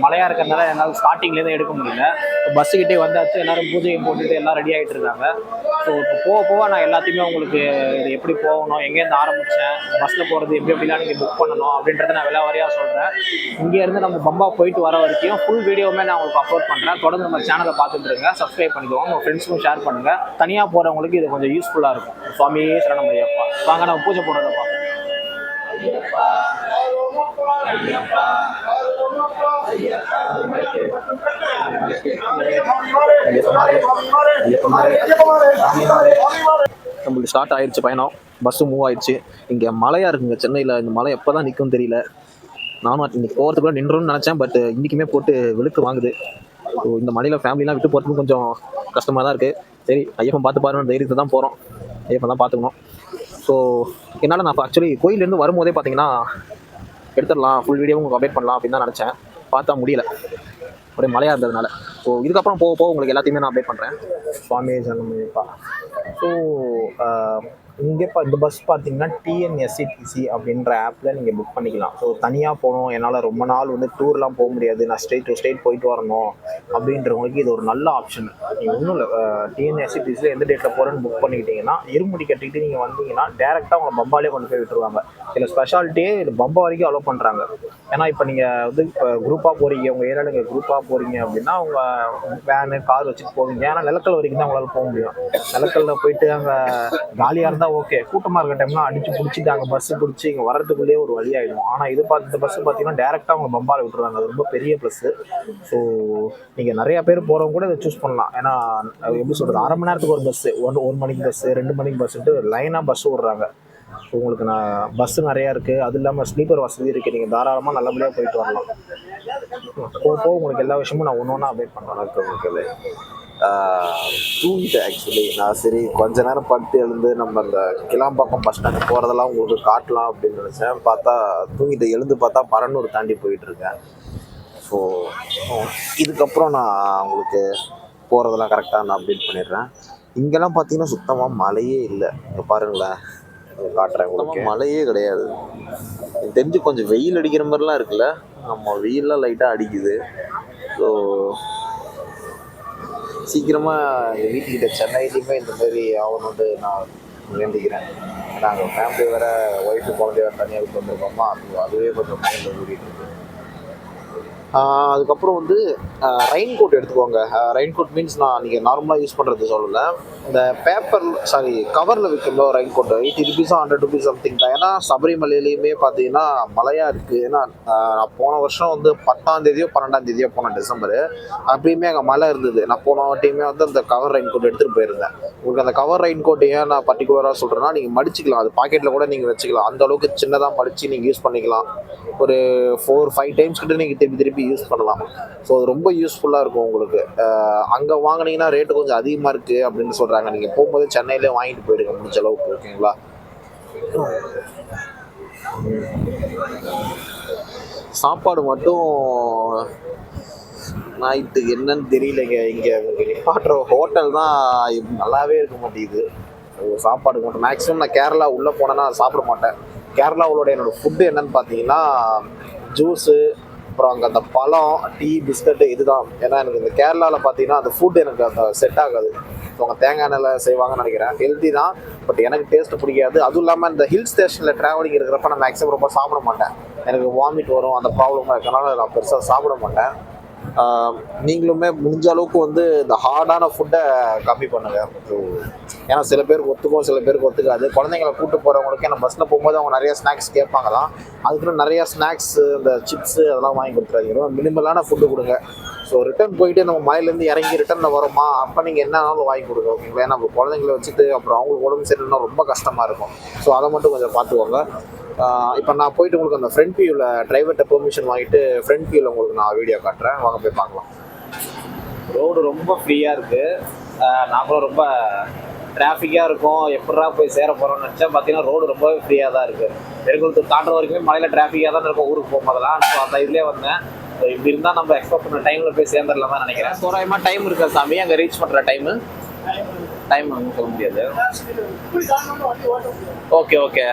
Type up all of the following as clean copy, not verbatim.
மழையாக இருக்கிறதுனால என்னால் ஸ்டார்டிங்லேருந்து எடுக்க முடியல. பஸ்ஸுக்கிட்டே வந்தாச்சு, எல்லோரும் பூஜையை போட்டுட்டு எல்லாம் ரெடி ஆகிட்டு இருக்காங்க. ஸோ இப்போ போக போக நான் எல்லாத்தையுமே உங்களுக்கு இது எப்படி போகணும், எங்கேருந்து ஆரம்பித்தேன், பஸ்ஸில் போகிறது எப்படி எப்படிலாம் நீங்கள் புக் பண்ணணும் அப்படின்றத நான் விலாவாரியாக சொல்கிறேன். இங்கேருந்து நம்ம பம்பா போயிட்டு வர வரைக்கும் ஃபுல் வீடியோவுமே நான் உங்களுக்கு அப்லோட் பண்ணுறேன். தொடர்ந்து நம்ம சேனலை பார்த்துட்டு இருங்க, சப்ஸ்கிரைப் பண்ணிக்கோங்க, உங்கள் ஃப்ரெண்ட்ஸுக்கும் ஷேர் பண்ணுங்கள். தனியாக போகிறவங்களுக்கு இது கொஞ்சம் யூஸ்ஃபுல்லாக இருக்கும். சுவாமியே சரணம் ஐயப்பா. வாங்க நம்ம பூஜை போடுறத பார்ப்போம். நம்மளுக்கு ஸ்டார்ட் ஆயிடுச்சு பயணம். பஸ்ஸு மூவ் ஆயிடுச்சு. இங்கே மழையாக இருக்குங்க சென்னையில். இந்த மழை எப்போ தான் நிற்கும் தெரியல. நானும் இன்னைக்கு போகிறதுக்குள்ள நின்றுன்னு நினச்சேன். பட் இன்றைக்குமே போட்டு வெளுத்து வாங்குது. ஸோ இந்த மழையில் ஃபேமிலிலாம் விட்டு போகிறதுக்கு கொஞ்சம் கஷ்டமாக தான் இருக்குது. சரி, ஐயப்பன் பார்த்து பாருன்னு தைரியத்தை தான் போகிறோம். ஐயப்பன் தான் பார்த்துக்கணும். ஸோ என்னால் நான் ஆக்சுவலி கோயிலேருந்து வரும்போதே பார்த்தீங்கன்னா எடுத்துடலாம், ஃபுல் வீடியோவும் உங்களுக்கு அப்டேட் பண்ணலாம் அப்படின்னு தான் நினச்சேன். பார்த்தா முடியல, ஒரே மழையாக இருந்ததுனால. ஸோ இதுக்கப்புறம் போக போக உங்களுக்கு எல்லாத்தையுமே நான் அப்டேட் பண்ணுறேன். சுவாமியே சரணமையப்பா. ஸோ இங்கே இந்த பஸ் பார்த்தீங்கன்னா டிஎன்எஸ்சிடிசி அப்படின்ற ஆப்பில் நீங்கள் புக் பண்ணிக்கலாம். ஸோ தனியாக போகணும், என்னால் ரொம்ப நாள் வந்து டூர்லாம் போக முடியாது, நான் ஸ்டேட் டு ஸ்டேட் போயிட்டு வரணும் அப்படின்றவங்களுக்கு இது ஒரு நல்ல ஆப்ஷன். நீங்கள் ஒன்றும் இல்லை, டிஎன்எஸ்சிடிசியில் எந்த டேட்டில் போகிறேன்னு புக் பண்ணிக்கிட்டிங்கன்னா இருமுடி கட்டிக்கிட்டு நீங்கள் வந்தீங்கன்னா டேரெக்டாக உங்களை பம்பாலே கொண்டு போய் விட்டுருவாங்க. இதில் ஸ்பெஷாலிட்டியே இது பம்பா வரைக்கும் அலோவ் பண்ணுறாங்க. ஏன்னா இப்போ நீங்கள் வந்து இப்போ குரூப்பாக போகிறீங்க, உங்கள் ஏரியாவில் நீங்கள் குரூப்பாக போகிறீங்க அப்படின்னா அவங்க வேனு கார் வச்சுட்டு போவீங்க. ஏன்னா நிலக்கல் வரைக்கும் தான் உங்களால் போக முடியும். நிலக்கல்ல போயிட்டு அங்கே காலியாக இருந்தால் ஓகே, கூட்டமாக இருக்க டைம்லாம் அடிச்சு பிடிச்சிட்டு அங்கே பஸ்ஸு பிடிச்சி இங்கே வர்றதுக்குள்ளேயே ஒரு வழி ஆகிடும். ஆனால் இந்த பஸ்ஸு பார்த்தீங்கன்னா டேரெக்டாக அவங்க பம்பாவில் விட்டுருவாங்க. அது ரொம்ப பெரிய ப்ளஸ்ஸு. ஸோ நீங்கள் நிறையா பேர் போகிறவங்க கூட இதை சூஸ் பண்ணலாம். ஏன்னா எப்படி சொல்கிறது, அரை மணி நேரத்துக்கு ஒரு பஸ்ஸு, ஒரு மணிக்கு பஸ்ஸு, 2 மணிக்கு பஸ்ஸுட்டு லைனாக பஸ்ஸு விட்றாங்க. ஸோ உங்களுக்கு பஸ்ஸு நிறையா இருக்குது, அது இல்லாமல் ஸ்லீப்பர் வசதி இருக்குது. நீங்கள் தாராளமாக நல்லபடியாக போயிட்டு வரலாம். போக உங்களுக்கு எல்லா விஷயமும் நான் ஒன்று ஒன்றா அப்டேட் பண்ணுறேன். தூங்கிட்டேன் ஆக்சுவலி. நான் சரி கொஞ்ச நேரம் படுத்து எழுந்து நம்ம அந்த கிளாம்பாக்கம் பஸ் ஸ்டாண்டு போகிறதெல்லாம் உங்களுக்கு காட்டலாம் அப்படின்னு நினச்சேன். பார்த்தா தூங்கிட்டு எழுந்து பார்த்தா பரநூறு தாண்டி போயிட்டுருக்கேன். ஸோ இதுக்கப்புறம் நான் உங்களுக்கு போகிறதெல்லாம் கரெக்டாக நான் அப்டேட் பண்ணிடுறேன். இங்கெல்லாம் பார்த்தீங்கன்னா சுத்தமாக மழையே இல்லை. இங்கே பாருங்களேன், காட்டுறேன் உங்களுக்கு. மழையே கிடையாது. எனக்கு தெரிஞ்சு கொஞ்சம் வெயில் அடிக்கிற மாதிரிலாம் இருக்குல்ல. நம்ம வெயிலெலாம் லைட்டாக அடிக்குது. ஸோ சீக்கிரமாக எங்கள் வீட்டுக்கிட்ட சென்னையிலையுமே இந்த மாதிரி ஆகணுன்ட்டு நான் வேண்டிக்கிறேன். நாங்கள் ஃபேமிலி வேறு, ஒய்ஃபு குழந்தைய வேறு தனியாக விட்டு வந்திருக்கோமா, அதுவே கொஞ்சம் மைண்டில் ஓடிட்டு இருக்கு. அதுக்கப்புறம் வந்து ரெயின் கோட் எடுத்துக்கோங்க. ரெயின் கோட் மீன்ஸ் நான் நீங்கள் நார்மலாக யூஸ் பண்ணுறது சொல்லலை. இந்த கவரில் விற்கிறதோ rain coat 80 rupees 100 rupees something தான். ஏன்னா சபரிமலையிலையுமே பார்த்தீங்கன்னா மழையாக இருக்குது. ஏன்னா நான் போன வருஷம் வந்து 10ஆம் தேதியோ 12ஆம் தேதியோ போனேன், டிசம்பரு. அப்பயுமே அங்கே மழை இருந்தது. நான் போன வாட்டியுமே வந்து அந்த கவர் ரெயின் கோட் எடுத்துகிட்டு போயிருந்தேன். உங்களுக்கு அந்த கவர் ரெயின் கோட் ஏன் நான் பர்டிகுலராக சொல்கிறேன்னா, நீங்கள் மடிச்சிக்கலாம், அது பாக்கெட்டில் கூட நீங்கள் வச்சுக்கலாம். அந்த அளவுக்கு சின்னதாக மடித்து நீங்கள் யூஸ் பண்ணிக்கலாம். ஒரு 4-5 டைம்ஸ் கிட்ட நீங்கள் திருப்பி யூஸ் பண்ணலாம். ஸோ அது ரொம்ப யூஸ்ஃபுல்லாக இருக்கும் உங்களுக்கு. அங்கே வாங்கினீங்கன்னா ரேட்டு கொஞ்சம் அதிகமாக இருக்குது அப்படின்னு சொல்கிறாங்க. நீங்கள் போகும்போது சென்னையிலே வாங்கிட்டு போயிடுங்க முடிஞ்ச அளவுக்கு, ஓகேங்களா? சாப்பாடு மட்டும் நைட்டுக்கு என்னன்னு தெரியலைங்க. இங்கே நிப்பாட்டுற ஹோட்டல் தான் நல்லாவே இருக்க மாட்டேங்குது. சாப்பாடு மட்டும் மேக்ஸிமம் நான் கேரளா உள்ளே போனேன்னா சாப்பிட மாட்டேன். கேரளாவோட என்னோடய ஃபுட்டு என்னன்னு பார்த்தீங்கன்னா ஜூஸு, அப்புறம் அங்கே அந்த பழம், டீ, பிஸ்கட்டு, இதுதான். ஏன்னா எனக்கு இந்த கேரளாவில் பார்த்தீங்கன்னா அந்த ஃபுட் எனக்கு அந்த செட் ஆகாது. அவங்க தேங்காய் எண்ணெயில் செய்வாங்கன்னு நினைக்கிறேன். ஹெல்த்தி தான், பட் எனக்கு டேஸ்ட்டு பிடிக்காது. அதுவும் இல்லாமல் இந்த ஹில் ஸ்டேஷனில் ட்ராவலிங் இருக்கிறப்ப நான் மேக்ஸிமம் ரொம்ப சாப்பிட மாட்டேன். எனக்கு வாமிட் வரும், அந்த ப்ராப்ளமாக இருக்கனால நான் பெருசாக சாப்பிட மாட்டேன். நீங்களுமே முடிஞ்ச அளவுக்கு வந்து இந்த ஹார்டான ஃபுட்டை கம்மி பண்ணுங்கள். ஏன்னா சில பேருக்கு ஒத்துக்கும், சில பேருக்கு ஒத்துக்காது. குழந்தைங்களை கூப்பிட்டு போகிறவங்களுக்கு நம்ம பஸ்ஸில் போகும்போது அவங்க நிறையா ஸ்நாக்ஸ் கேட்பாங்களாம். அதுக்குன்னு நிறையா ஸ்நாக்ஸு, இந்த சிப்ஸு அதெல்லாம் வாங்கி கொடுத்துறாதீங்க. மினிமலான ஃபுட்டு கொடுங்க. ஸோ ரிட்டர்ன் போயிட்டு நம்ம மலையிலேருந்து இறங்கி ரிட்டர்னில் வரோமா, அப்போ நீங்கள் என்னன்னாலும் வாங்கி கொடுங்க, ஓகேங்களா? ஏன்னா நம்ம குழந்தைங்களை வச்சுட்டு அப்புறம் அவங்களுக்கு உடம்பு சரியில்லைன்னா ரொம்ப கஷ்டமாக இருக்கும். ஸோ அதை மட்டும் கொஞ்சம் பார்த்துக்கோங்க. இப்போ நான் போயிட்டு உங்களுக்கு அந்த ஃப்ரண்ட் வியூவில் டிரைவர்கிட்ட பெர்மிஷன் வாங்கிட்டு ஃப்ரண்ட் வியூவில் உங்களுக்கு நான் வீடியோ காட்டுறேன், வாங்க போய் பார்க்கலாம். ரோடு ரொம்ப ஃப்ரீயாக இருக்குது. நாங்களும் ரொம்ப டிராஃபிக்காக இருக்கும், எப்படா போய் சேர போகிறோம்னு நினச்சா பார்த்தீங்கன்னா ரோடு ரொம்பவே ஃப்ரீயாக தான் இருக்குது. பெருங்குளத்தூர் தாண்டுற வரைக்குமே மலையில் டிராஃபிக்காக தான் இருக்கும் ஊருக்கு போகும்போதெல்லாம். ஸோ அந்த இதுலேயே வந்தேன். ஸோ இப்படி இருந்தால் நம்ம எக்ஸ்பெக்ட் பண்ண டைமில் போய் சேர்ந்துடலாம் தான் நினைக்கிறேன். தோராயமாக டைம் இருக்கா சாமி அங்கே ரீச் பண்ணுற டைம் சொல்ல முடியாது. Okay okay.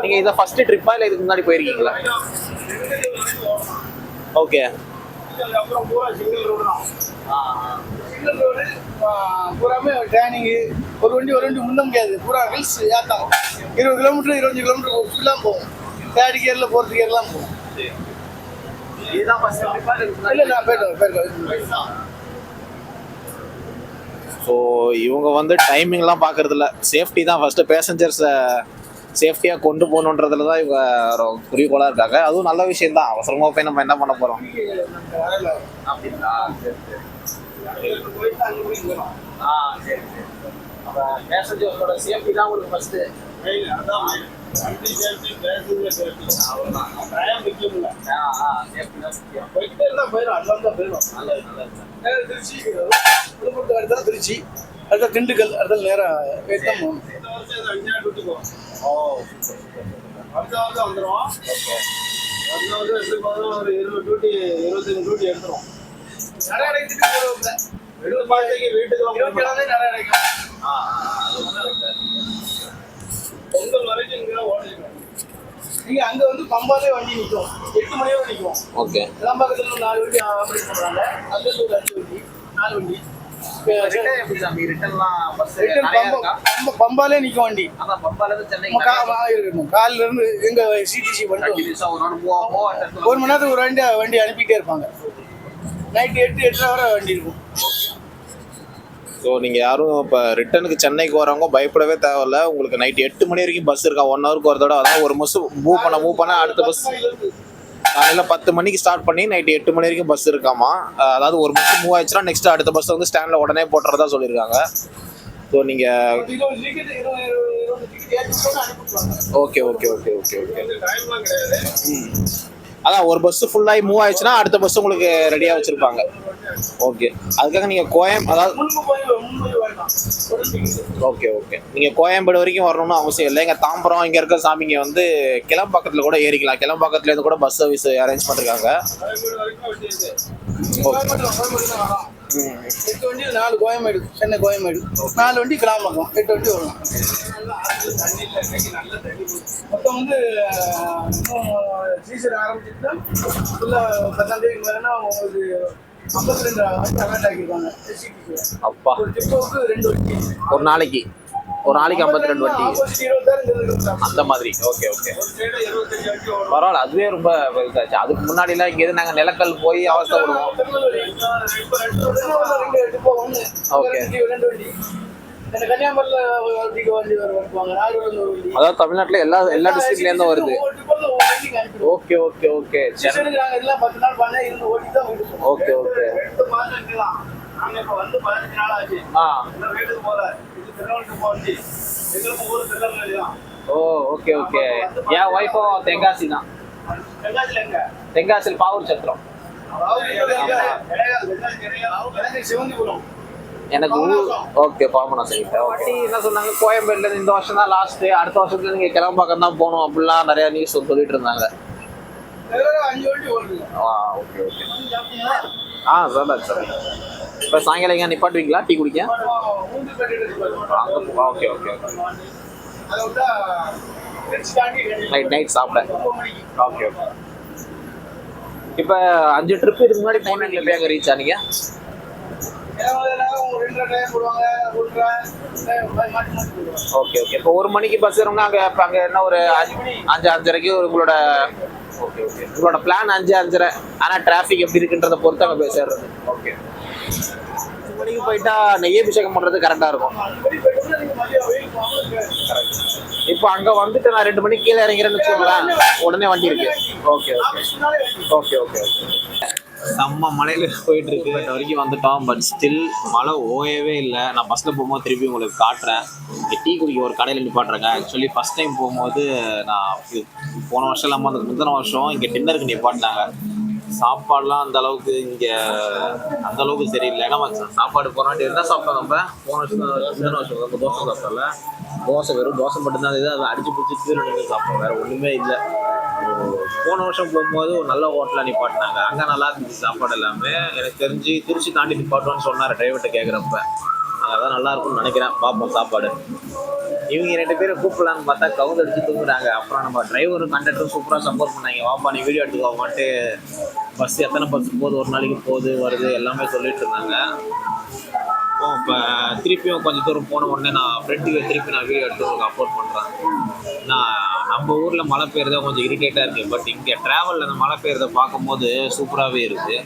நீங்கள் இதை ஃபஸ்ட்டு ட்ரிப்பா இல்லை இதுக்கு முன்னாடி போயிருக்கீங்களா? ஓகே. அப்புறம் பூரா சிங்கிள் ரோடு தான். சிங்கிள் ரோடு பூராமே ட்ரைனிங்கு. ஒரு வண்டி முன்ன முடியாது. பூரா ஹில்ஸ் ஏற்றம் 20 கிலோமீட்டர் 25 கிலோமீட்டர் ஃபுல்லாக போகும். தேர்ட் கியரில் 4th கியர்லாம் போகும். இதுதான் ஃபர்ஸ்ட் இல்லை நான் போயிட்டு. ஸோ இவங்க வந்து டைமிங்லாம் பார்க்கறது இல்லை, சேஃப்டி தான் ஃபர்ஸ்ட். பேசஞ்சர்ஸை சேஃப்டியாக கொண்டு போகணுன்றதுல தான் இவங்க குறிக்கோளாக இருக்காங்க. அதுவும் நல்ல விஷயம் தான். அவசரமாக போய் நம்ம என்ன பண்ண போகிறோம் அப்படின்னா பேசஞ்சர்ஸோட சேஃப்டி தான் உங்களுக்கு ஃபர்ஸ்ட்டு. திருச்சி அடுத்த திண்டுக்கல் அடுத்த நேரம் வந்துடும். ஒரு 20 டியூட்டி 25 டியூட்டி எடுத்துரும். நிறைய வீட்டுக்கு நிறைய பொங்கல் வரைக்கும் இங்கே ஓடிடும். நீங்கள் அங்கே வந்து பம்பாலே வண்டி நிற்கும். 8 மணி வரை நிற்கும். ஓகே. கிளம்பாக்கத்தில் 4 வண்டி ஆப்ரேட் பண்ணுறாங்க. அங்கே ஒரு 5 வண்டி 4 வண்டி. பம்பாலே நிற்கும் வண்டி. இருக்கணும். காலில இருந்து எங்க சிடிசி வந்து 1 மணி நேரத்துக்கு ஒரு வண்டி அனுப்பிட்டே இருப்பாங்க. நைட்டு 8-8 வரை வண்டி இருக்கும். ஸோ நீங்கள் யாரும் இப்போ ரிட்டனுக்கு சென்னைக்கு வரவங்க பயப்படவே தேவையில்ல. உங்களுக்கு நைட்டு 8 மணி வரைக்கும் பஸ் இருக்கா. 1 ஹவருக்கு ஒரு தடவை. அதாவது ஒரு பஸ் மூவ் பண்ண அடுத்த பஸ் காலையில் 10 மணிக்கு ஸ்டார்ட் பண்ணி நைட்டு 8 மணி வரைக்கும் பஸ் இருக்காமா. அதாவது ஒரு பஸ் மூவ் ஆயிடுச்சுன்னா நெக்ஸ்ட் அடுத்த பஸ் வந்து ஸ்டாண்டில் உடனே போட்டுறதா சொல்லியிருக்காங்க. ஸோ நீங்கள் okay okay okay okay okay அதான் ஒரு பஸ் ஃபுல்லாகி மூவ் ஆயிடுச்சுன்னா அடுத்த பஸ் உங்களுக்கு ரெடியாக வச்சுருப்பாங்க. ஓகே. அதுக்காக நீங்கள் அதாவது ஓகே ஓகே நீங்கள் கோயம்பேடு வரைக்கும் வரணும்னு அவசியம் இல்லை. இங்கே தாம்பரம் இங்கே இருக்க சாமிங்க வந்து கிளம்பாக்கத்தில் கூட ஏறிக்கலாம். கிளம்பாக்கத்துலேருந்து கூட பஸ் சர்வீஸ் அரேஞ்ச் பண்ணிருக்காங்க. 8 வண்டி 4 கோயம்பேடு சென்னை கோயம்பேடு 4 வண்டி கிளாம்பாக்கம் 8 வண்டி வரலாம். மொத்தம் வந்து சீசன் ஆரம்பிச்சுட்டு ஃபுல்லாக 10ஆம் தேதிக்கு மேலேனா உங்களுக்கு 52 அவார்ட் ஆக்கியிருக்காங்க. அப்பா ஒரு டிப்போவுக்கு 2 வண்டி ஒரு நாளைக்கு 52 வண்டி அந்த மாதிரி. ஓகே ஓகே பரவாயில்ல. அதுவே ரொம்ப பெருசாச்சு. அதுக்கு முன்னாடிலாம் இங்கே நாங்கள் நிலக்கல் போய் அவஸ்தைப்படுவோம். ஓகே. அதாவது தமிழ்நாட்டில் எல்லா டிஸ்ட்ரிக்ட்லேருந்தும் வருது. Okay okay okay okay okay oh okay okay. என் ஒய்ஃபும் தென்காசி தான். தென்காசியில் பாவூர் சத்திரம். எனக்கு ஓகே பாமனா சரிங்க. வாட்டி என்ன சொன்னாங்க, கோயம்பேடுலேருந்து இந்த வருஷம் தான் லாஸ்ட்டு, அடுத்த வருஷத்துல நீங்கள் கிளம்பாக்கம் தான் போகணும் அப்படிலாம் நிறையா நியூஸ் சொல்லிட்டு இருந்தாங்க. Okay okay sir sir. இப்போ சாயங்காலம் எங்கே நிப்பாட்டுவீங்களா டீ குடிக்க? ஓகே ஓகே நைட் சாப்பிட. Okay okay. இப்போ 5 ட்ரிப் இதுக்கு முன்னாடி போனீங்களா? எப்போ அங்கே ரீச் ஆனீங்க? Okay okay. இப்போ 1 மணிக்கு பஸ் ஏறோம்னா அங்கே என்ன ஒரு 5-5:30 உங்களோட ஓகே ஓகே உங்களோட பிளான் 5-5:30. ஆனால் டிராஃபிக் எப்படி இருக்குன்றத பொறுத்து அங்கே போய் சேர்றது. ஓகே. 5 மணிக்கு போயிட்டா நெய்யபிஷேகம் பண்ணுறது கரெக்டாக இருக்கும். இப்போ அங்கே வந்துட்டு நான் 2 மணிக்கு கீழே இறங்கிறேன்னு வச்சுக்கோங்களேன், உடனே வண்டி இருக்கு. Okay okay okay okay okay. செம்ம மழையில் போயிட்டு இருக்கு. பட் வரைக்கும் வந்துட்டோம். பட் ஸ்டில் மழை ஓயவே இல்லை. நான் பஸ்ஸில் போகும்போது திருப்பி உங்களுக்கு காட்டுறேன். டீ குடிக்க ஒரு கடையில் நிப்பாட்டுறேங்க. ஆக்சுவலி ஃபஸ்ட் டைம் போகும்போது நான் போன வருஷம் இல்லாமல் அந்த முந்தின வருஷம் இங்கே டின்னருக்கு நிப்பாட்டினாங்க. சாப்பாடுலாம் அந்த அளவுக்கு சரியில்லை. ஏன்னா சாப்பாடு போனாட்டி என்ன சாப்பிட்டோம் நம்ம போன வருஷம் முந்தின வருஷம் நம்ம தோசை சாப்பிட்டோம்ல. தோசை வெறும் தோசை மட்டும்தான் இது. அதை அடிச்சு பிடிச்சி கீரை நின்று சாப்பிட்டோம். வேறு ஒன்றுமே இல்லை. போன வருஷம் போகும்போது ஒரு நல்ல ஹோட்டலாக நிப்பாட்டினாங்க. அங்கே நல்லா இருந்துச்சு சாப்பாடு எல்லாமே. எனக்கு தெரிஞ்சு திருச்சி தாண்டி நிப்பாட்டோன்னு சொன்னார் டிரைவர்கிட்ட கேட்குறப்ப. அங்கே தான் நல்லா இருக்கும்னு நினைக்கிறேன். பார்ப்போம் சாப்பாடு. இவங்க 2 பேரும் கூப்பிடலான்னு பார்த்தா கவுந்து அடிச்சு தூங்குறாங்க. அப்புறம் நம்ம டிரைவரும் கண்டக்டரும் சூப்பராக சப்போர்ட் பண்ணாங்க. வாப்பா நீ வீடியோ எடுத்துக்கோமான்ட்டு பஸ் எத்தனை பஸ் போகுது, ஒரு நாளைக்கு போகுது வருது எல்லாமே சொல்லிட்டு இருந்தாங்க. இப்போ திருப்பியும் கொஞ்சம் தூரம் போன உடனே நான் ஃப்ரெண்டுக்கு திருப்பி நான் வீடியோ எடுத்து உங்களுக்கு அப்லோட் பண்ணுறேன். நான் நம்ம ஊரில் மழை பெய்யறதா கொஞ்சம் இரிட்டேட்டாக இருக்குது. பட் இங்கே ட்ராவலில் அந்த மழை பெய்யறதை பார்க்கும்போது சூப்பராகவே இருக்குது.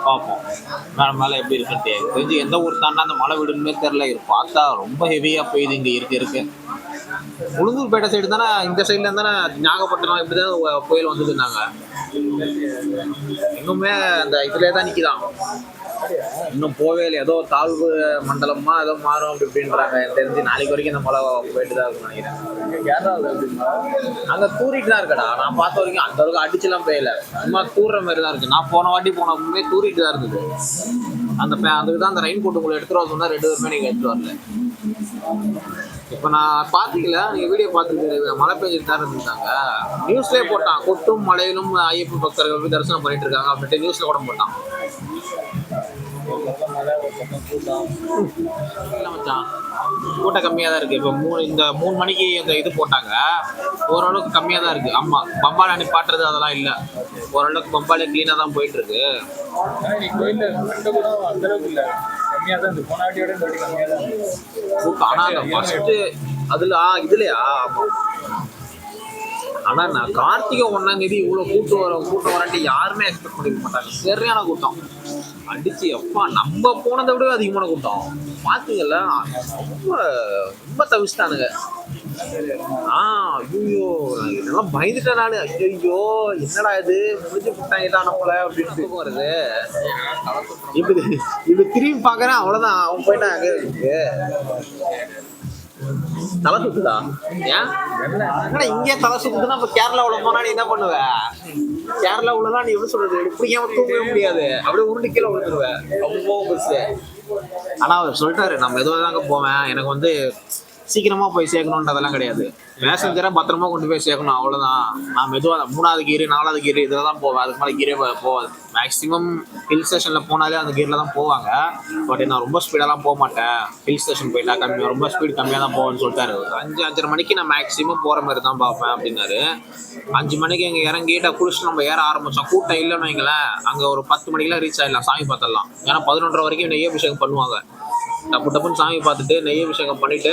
பார்ப்போம் மேலே எப்படி இருக்குன்னு தெரிஞ்சு எந்த ஊர் தாண்டா அந்த மழை விடுமே தெரில. இது பார்த்தா ரொம்ப ஹெவியாக பெய்யுது இங்கே இருக்கு. உளுந்தூர்பேட்டை சைடு தானே, இந்த சைடில் தானே நாகப்பட்டினம் இப்படி தான் புயல் வந்ததுன்னாங்க. இன்னுமே அந்த இதுலேயே தான் நிற்கிதான், இன்னும் போவே இல்லை. ஏதோ தாழ்வு மண்டலமா ஏதோ மாறும் அப்படி இப்படின்றாங்க. எனக்கு தெரிஞ்சு நாளைக்கு வரைக்கும் இந்த மழை போயிட்டு தான் இருக்குன்னு நினைக்கிறேன். அங்கே தூரிட்டு தான் இருக்கடா. நான் பார்த்த வரைக்கும் அந்த அளவுக்கு அடிச்சுலாம் பெய்யல, சும்மா தூர்ற மாதிரி தான் இருக்கு. நான் போன வாட்டி போனப்பவே தூரிட்டு தான் இருந்தது. அதுக்கு தான் அந்த ரெயின் கோட் உங்களை எடுத்துகிட்டு வர சொன்னால் 2 பேருமே நீங்கள் எடுத்துகிட்டு வரல. இப்போ நான் பார்த்தீங்களா, நீங்கள் வீடியோ பார்த்துட்டு மழை பெஞ்சிட்டு தான் இருந்துட்டாங்க. நியூஸ்லேயே போட்டான் கொட்டும் மழையிலும் ஐயப்ப பக்தர்கள் போய் தரிசனம் பண்ணிட்டு இருக்காங்க அப்படின்ட்டு நியூஸில் கூட போட்டான். கூட்டம் கம்மியாக தான் இருக்குது. இப்போ இந்த 3 மணிக்கு அந்த இது போட்டாங்க, ஓரளவுக்கு கம்மியாக தான் இருக்குது. ஆமாம், பம்பாலை நிப்பாட்டுறது அதெல்லாம் இல்லை, ஓரளவுக்கு பம்பாலே க்ளீனாக தான் போயிட்டுருக்கு. ஆனால் அந்த ஃபஸ்ட்டு அதில் இதுலையா, ஆனால் நான் கார்த்திகை 1ஆம் தேதி இவ்வளோ கூட்டம் வரன்ட்டு யாருமே எக்ஸ்பெக்ட் பண்ணிக்க மாட்டாங்க. சரியான கூட்டம் அடிச்சு எப்பா, நம்ம போனதை விட அதிகமான கூட்டம். பார்த்தீங்கல்ல, ரொம்ப ரொம்ப தவிச்சிட்டானுங்க. ஐயோ இதெல்லாம் பயந்துட்டேன் நானு. ஐயோ என்னடா இது முடிஞ்சு விட்டாங்கதான் நம்மள அப்படின்னு வருது. இப்படி திரும்பி பாக்குறேன், அவ்வளவுதான். அவன் போயிட்டான். அங்கே தலை சுத்துதா? ஏன் இங்கே தலை சுத்துதுன்னா அப்ப கேரளாவில் போனா நீ என்ன பண்ணுவ? கேரளா உள்ளதான் நீ எப்படி சொல்றது, இப்படி ஏன் தூங்கவே முடியாது, அப்படியே உருண்டு கீழே விழுந்துருவேன். ரொம்ப பெருசு. ஆனா அவர் சொல்லிட்டாரு, நம்ம எதுவும் தாங்க போவேன், எனக்கு வந்து சீக்கிரமா போய் சேர்க்கணுன்றதெல்லாம் கிடையாது, பேசஞ்சரை பத்திரமா கொண்டு போய் சேர்க்கணும், அவ்வளவுதான். நான் மெதுவாக 3வது கீரு 4வது கீரு இதில் தான் போவேன், அதுக்கு மேலே கீரே போவாது. மேக்ஸிமம் ஹில் ஸ்டேஷனில் போனாலே அந்த கீரில் தான் போவாங்க. பட் நான் ரொம்ப ஸ்பீடெல்லாம் போக மாட்டேன். ஹில் ஸ்டேஷன் போயிட்டா ரொம்ப ஸ்பீடு கம்மியாக தான் போவேன்னு சொல்லிட்டாரு. 5-5:30 மணிக்கு நான் மேக்ஸிமம் போகிற மாதிரி தான் பார்ப்பேன் அப்படின்னாரு. 5 மணிக்கு இங்கே இறங்கிட்டு குளிச்சுட்டு நம்ம ஏற ஆரம்பித்தோம். கூட்டம் இல்லைன்னு வைங்களேன், அங்கே ஒரு 10 மணிக்கெலாம் ரீச் ஆகிடலாம், சாமி பார்த்துடலாம். ஏன்னா 11:30 வரைக்கும் நெய் அபிஷேகம் பண்ணுவாங்க. டப்புன்னு சாமி பார்த்துட்டு நெய் அபிஷேகம் பண்ணிட்டு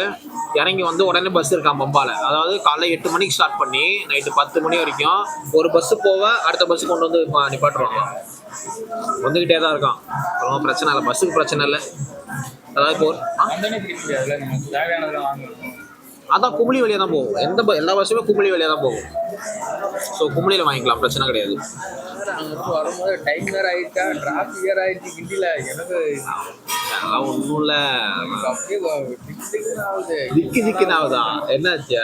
இறங்கி வந்து உடனே பஸ் இருக்கான் பம்பால. அதாவது காலைல 8 மணிக்கு ஸ்டார்ட் பண்ணி நைட்டு 10 மணி வரைக்கும் ஒரு பஸ்ஸு போக அடுத்த பஸ்ஸு கொண்டு வந்து நிப்பாட்டுருவாங்க. வந்துக்கிட்டே தான் இருக்கான். ரொம்ப பிரச்சனை இல்லை, பஸ்ஸுக்கு பிரச்சனை இல்லை. அதாவது இப்போ அதான் குமிழி வழியாக தான் போகும். எல்லா பஸ்ஸுமே குமிழி வழியாக தான் போகும். ஸோ குமிழியில் வாங்கிக்கலாம், பிரச்சனை கிடையாது. வரும்போது டைம் வேற ஆயிடுச்சா, டிராஃபிக் வேற ஆயிடுச்சு கிண்டில. எனக்கு அதெல்லாம் ஒன்றும் இல்லை, திக்குன்னு ஆகுதா? என்னாச்சு?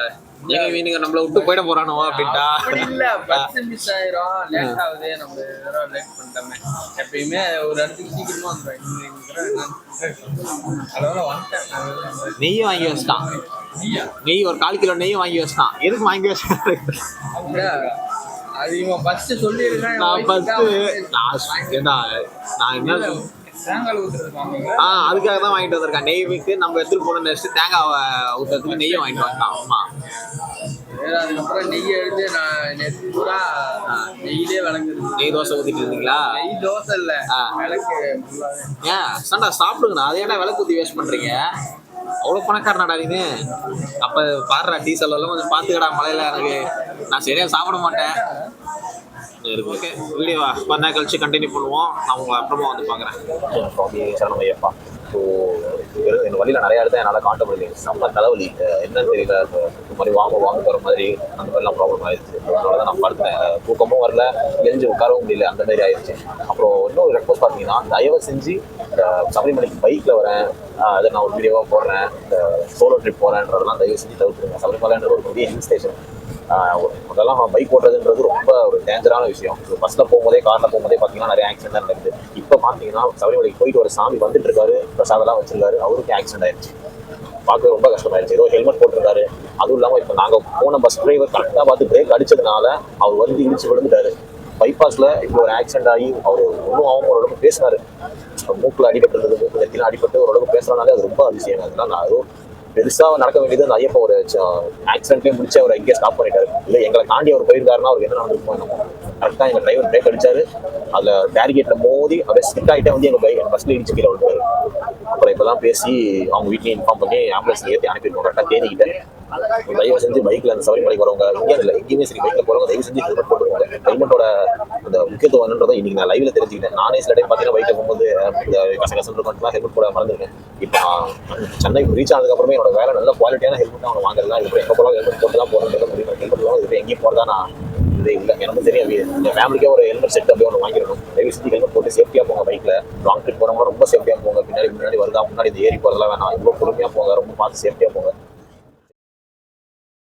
எங்க வீணுங்க நம்மளை விட்டு போயிட போறானோ அப்படின்ட்டா? இல்ல, பஸ் மிஸ் ஆயிரும், லேட் ஆகுது, நம்ம லேட் பண்ணிட்டோமே. எப்பயுமே ஒரு இடத்துக்கு சீக்கிரமா வந்துடும். நெய்யும் வாங்கி வச்சிட்டான். நெய் ஒரு 1/4 கிலோ நெய்யும் வாங்கி வச்சிட்டான். எதுக்கு வாங்கி வச்சிட்டான்? அது இவன் ஃபர்ஸ்ட் சொல்லியிருக்கேன். நான் என்ன அதுக்காக தான் வாங்கிட்டு வந்திருக்கான். நெய் விட்டு நம்ம எடுத்துட்டு போன நெக்ஸ்ட் தேங்காய் ஊற்றுறதுக்கு நெய்யை வாங்கிட்டு வந்தான். ஆமா, அதுக்கப்புறம் நெய் எடுத்து நான் நெத்து பூரா நெய்யிலே விளங்குது. நெய் தோசை ஊற்றிட்டு இருந்தீங்களா? நெய் தோசை இல்லை, விளக்கு. ஏன் சண்டா சாப்பிடுங்கண்ணா, அது ஏன்னா விளக்கு ஊற்றி வேஸ்ட் பண்றீங்க? அவ்வளோ பணக்காரனாடா நீ? அப்போ பாடுறா டீசல் எல்லாம் கொஞ்சம் பார்த்துக்கடா மழையில. எனக்கு நான் சரியாக சாப்பிட மாட்டேன். ஓகே, வீடியோவா கொஞ்ச நேரம் கழிச்சு கண்டினியூ பண்ணுவோம். நான் உங்களை அப்புறமா வந்து பார்க்குறேன். சுவாமி சரணமையப்பா. ஸோ எங்கள் வழியில் நிறையா இடத்த என்னால் காட்ட முடியல. செம்ம தலைவலி, என்னன்னு தெரியல. இந்த மாதிரி வாங்க வர மாதிரி அந்த மாதிரிலாம் ப்ராப்ளம் ஆயிடுச்சு. அதனால தான் நான் படுத்தேன். தூக்கமும் வரல, எழுந்து உட்காரவும் முடியல, அந்த மாதிரி ஆயிடுச்சு. அப்புறம் இன்னொரு ரெக்வஸ்ட் பார்த்தீங்கன்னா, தயவு செஞ்சு சபரிமலைக்கு பைக்கில் வரேன், அதை நான் ஒரு வீடியோவாக போடுறேன், இந்த சோலோ ட்ரிப் போகிறேன்றதெல்லாம் தயவு செஞ்சு தவிர்த்துருங்க. சபரிமலைன்றது ஒரு பெரிய ஹில் ஸ்டேஷன். முதல்லாம் பைக் ஓட்டுறதுன்றது ரொம்ப ஒரு டேஞ்சரான விஷயம். பஸ்ஸில் போகும்போதே காரில் போகும்போதே பார்த்தீங்கன்னா நிறைய ஆக்சிடென்ட் தான் நடக்குது. இப்போ பார்த்தீங்கன்னா சபரிமலைக்கு போயிட்டு ஒரு சாமி வந்துட்டு இருக்காரு, பிரசாதெல்லாம் வச்சிருக்காரு, அவருக்கு ஆக்சிடென்ட் ஆயிடுச்சு. பார்க்க ரொம்ப கஷ்டமாயிருச்சு. ஏதோ ஹெல்மெட் போட்டிருக்காரு. அதுவும் இல்லாமல் இப்போ நாங்கள் போன பஸ் டிரைவர் கரெக்டாக பார்த்து பிரேக் அடிச்சதுனால அவர் வந்து இடிச்சு விழுந்துட்டாரு. பைபாஸில் இப்போ ஒரு ஆக்சிடென்ட் ஆகி அவர் ஒன்றும் அவங்க ஓரளவுக்கு பேசினாரு. மூக்கில் அடிபட்டுருந்தது, மூக்கு நெத்திலாம் அடிபட்டு ஓரளவுக்கு பேசுறதுனாலே அது ரொம்ப அதிசயம். அதெல்லாம் நான் அதுவும் பெருசா நடக்க வேண்டியது அந்த ஐயப்பா ஒரு ஆக்சிடென்ட்லேயே முடிச்சு அவர் எங்கேயே ஸ்டாப் பண்ணிட்டாரு. இல்லை எங்களை தாண்டி அவர் போயிருக்காருன்னா அவருக்கு என்ன நடந்திருக்கும் என்னமோ. கரெக்டாக எங்கள் டிரைவர் பிரேக் அடிச்சாரு, அதில் பேரிகேட்ல மோதி அப்படியே ஸ்கிட் ஆகிட்டே வந்து எங்கள் பஸ்ல இடிச்சு கீழே விழுந்தாரு. அப்புறம் இப்போதான் பேசி அவங்க வீட்லையும் இன்ஃபார்ம் பண்ணி ஆம்புலன்ஸ் ஏற்றி அனுப்பியிருக்கோம். கரெக்டாக தேனிக்கிட்டேன். தயவு செஞ்சு பைக்ல அந்த சபரிமலைக்கு வரவங்க இங்கே இல்லை எங்கேயுமே சரி பைக்ல போறவங்க தயவு செஞ்சு ஹெல்மெட் போட்டுக்கோங்க. ஹெல்மெட்டோட அந்த முக்கியத்துவம் என்னன்றதை இன்னைக்கு நான் லைவ்ல தெரிஞ்சுக்கிட்டேன். நானே சில டைம் பார்த்தீங்கன்னா பைக்ல போகும்போது இந்த கசகசம் இருக்கா ஹெல்மெட் போட மறந்துருக்கேன். இப்போ நான் சென்னை ரீச் ஆனதுக்கு அப்புறமே என்னோட வேலை நல்ல குவாலிட்டியான ஹெல்மெட் அவங்க வாங்குறதா இப்போ எங்கே போகிறோம் ஹெல்மெட் போட்டு தான் போகிறோம் முடியும். ஹெல்மெட் வாங்க இப்போ எங்கேயும் போகிறதா நான் இதே இல்லை. எனக்கு தெரியும் என் ஃபேமிலிக்கே ஒரு ஹெல்மெட் செட் அப்படியே ஒன்று வாங்கிடணும். தயவு செஞ்சு ஹெல்மெட் போட்டு சேஃப்டியாக போங்க. பைக்கில் லாங் ட்ரிப் போகிறவங்க ரொம்ப சேஃப்டியாக போங்க. பின்னாடி வருதா முன்னாடி இந்த ஏறி போகிறதெல்லாம் வேணாம். இவ்வளோ பொறுமையாக போங்க. ரொம்ப பார்த்து சேஃப்டியாக போங்க.